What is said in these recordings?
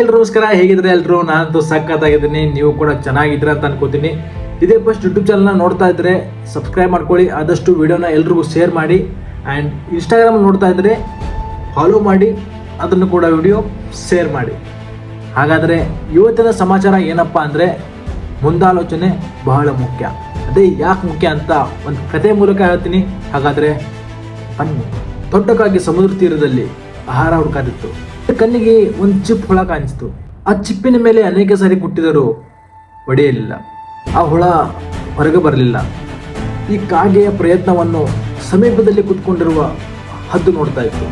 ಎಲ್ರು ನಮಸ್ಕಾರ, ಹೇಗಿದ್ರೆ ಎಲ್ರು? ನಾನಂತೂ ಸಖತ್ತಾಗಿದ್ದೀನಿ, ನೀವು ಕೂಡ ಚೆನ್ನಾಗಿದ್ರೆ ಅಂತ ಅನ್ಕೋತೀನಿ. ಇದೇ ಫಸ್ಟ್ ಯೂಟ್ಯೂಬ್ ಚಾನಲ್ನ ನೋಡ್ತಾ ಇದ್ರೆ ಸಬ್ಸ್ಕ್ರೈಬ್ ಮಾಡ್ಕೊಳ್ಳಿ, ಆದಷ್ಟು ವಿಡಿಯೋನ ಎಲ್ರಿಗೂ ಶೇರ್ ಮಾಡಿ. ಆ್ಯಂಡ್ ಇನ್ಸ್ಟಾಗ್ರಾಮ್ ನೋಡ್ತಾ ಇದ್ರೆ ಫಾಲೋ ಮಾಡಿ, ಅದನ್ನು ಕೂಡ ವಿಡಿಯೋ ಶೇರ್ ಮಾಡಿ. ಹಾಗಾದರೆ ಇವತ್ತಿನ ಸಮಾಚಾರ ಏನಪ್ಪ ಅಂದರೆ, ಮುಂದಾಲೋಚನೆ ಬಹಳ ಮುಖ್ಯ. ಅದೇ ಯಾಕೆ ಮುಖ್ಯ ಅಂತ ಒಂದು ಕತೆ ಮೂಲಕ ಹೇಳ್ತೀನಿ. ಹಾಗಾದರೆ ಬನ್ನಿ. ದೊಡ್ಡಕ್ಕಾಗಿ ಸಮುದ್ರ ತೀರದಲ್ಲಿ ಆಹಾರ ಹುಡುಕಾದಿತ್ತು. ಕಣ್ಣಿಗೆ ಒಂದು ಚಿಪ್ ಹುಳ ಕಾಣಿಸ್ತು. ಆ ಚಿಪ್ಪಿನ ಮೇಲೆ ಅನೇಕ ಸಾರಿ ಕುಟ್ಟಿದರೂ ಒಡೆಯಲಿಲ್ಲ. ಆ ಹುಳ ಹೊರಗೆ ಬರಲಿಲ್ಲ. ಈ ಕಾಗೆಯ ಪ್ರಯತ್ನವನ್ನು ಸಮೀಪದಲ್ಲಿ ಕುತ್ಕೊಂಡಿರುವ ಹದ್ದು ನೋಡ್ತಾ ಇತ್ತು.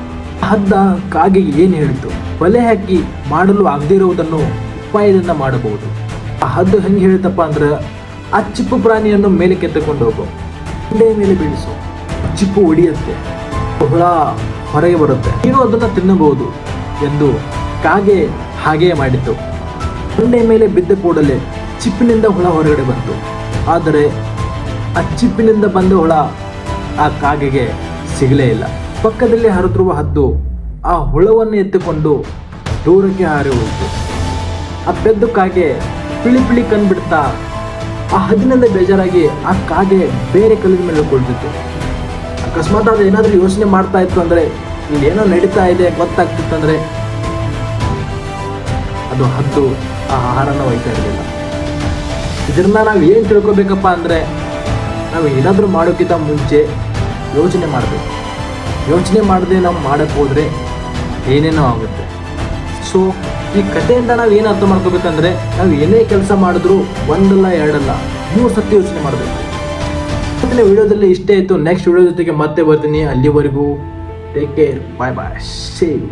ಹದ್ದ ಕಾಗೆಗೆ ಏನು ಹೇಳಿತು? ಬಲೆ ಹಾಕಿ ಮಾಡಲು ಆಗದೇ ಇರುವುದನ್ನು ಉಪಾಯದಿಂದ ಮಾಡಬಹುದು. ಆ ಹದ್ದು ಹೆಂಗೆ ಹೇಳಿತಪ್ಪ ಅಂದ್ರೆ, ಆ ಚಿಪ್ಪು ಪ್ರಾಣಿಯನ್ನು ಮೇಲೆ ಕೆತ್ತಕೊಂಡು ಹೋಗು, ಬಂಡೆಯ ಮೇಲೆ ಬೀಳಿಸು, ಚಿಪ್ಪು ಒಡೆಯುತ್ತೆ, ಹುಳ ಹೊರಗೆ ಬರುತ್ತೆ, ನೀನು ಅದನ್ನು ತಿನ್ನಬಹುದು ಎಂದು ಕಾಗೆ ಹಾಗೆಯೇ ಮಾಡಿತು. ಬಂಡೆಯ ಮೇಲೆ ಬಿದ್ದ ಕೂಡಲೇ ಚಿಪ್ಪಿನಿಂದ ಹುಳ ಹೊರಗಡೆ ಬಂತು. ಆದರೆ ಆ ಚಿಪ್ಪಿನಿಂದ ಬಂದ ಹುಳ ಆ ಕಾಗೆಗೆ ಸಿಗಲೇ ಇಲ್ಲ. ಪಕ್ಕದಲ್ಲಿ ಹರಿದಿರುವ ಹದ್ದು ಆ ಹುಳವನ್ನು ಎತ್ತಿಕೊಂಡು ದೂರಕ್ಕೆ ಹಾರಿ ಹೋಯಿತು. ಆ ಪೆದ್ದು ಕಾಗೆ ಪಿಳಿ ಪಿಳಿ ಕಂಡುಬಿಡ್ತಾ ಆ ಹದ್ದಿನಿಂದ ಬೇಜಾರಾಗಿ ಆ ಕಾಗೆ ಬೇರೆ ಕಲ್ಲಿನ ಮೇಲೆ ಕುಳಿತಿತ್ತು. ಅಕಸ್ಮಾತ್ ಅದು ಏನಾದರೂ ಯೋಚನೆ ಮಾಡ್ತಾ ಇತ್ತು ಅಂದರೆ, ಇಲ್ಲಿ ಏನೋ ನಡೀತಾ ಇದೆ ಗೊತ್ತಾಗ್ತಿತ್ತು ಅಂದರೆ, ಅದು ಹದ್ದು ಆ ಆಹಾರನ ಒಯ್ತಾ ಇರಲಿಲ್ಲ. ಇದರಿಂದ ನಾವು ಏನು ತಿಳ್ಕೊಬೇಕಪ್ಪ ಅಂದರೆ, ನಾವು ಏನಾದರೂ ಮಾಡೋಕ್ಕಿಂತ ಮುಂಚೆ ಯೋಚನೆ ಮಾಡಬೇಕು. ಯೋಚನೆ ಮಾಡದೆ ನಾವು ಮಾಡೋಕ್ಕೆ ಹೋದರೆ ಏನೇನೋ ಆಗುತ್ತೆ. ಸೊ ಈ ಕಥೆಯಿಂದ ನಾವು ಏನು ಅರ್ಥ ಮಾಡ್ಕೋಬೇಕಂದ್ರೆ, ನಾವು ಏನೇ ಕೆಲಸ ಮಾಡಿದ್ರೂ ಒಂದಲ್ಲ ಎರಡಲ್ಲ 3 ಸತಿ ಯೋಚನೆ ಮಾಡಬೇಕು. ಇವತ್ತಿನ ವಿಡಿಯೋದಲ್ಲಿ ಇಷ್ಟೇ ಇತ್ತು. ನೆಕ್ಸ್ಟ್ ವಿಡಿಯೋ ಜೊತೆಗೆ ಮತ್ತೆ ಬರ್ತೀನಿ. ಅಲ್ಲಿವರೆಗೂ ಟೇಕ್ ಕೇರ್, ಬಾಯ್ ಬಾಯ್, ಸೇವ್.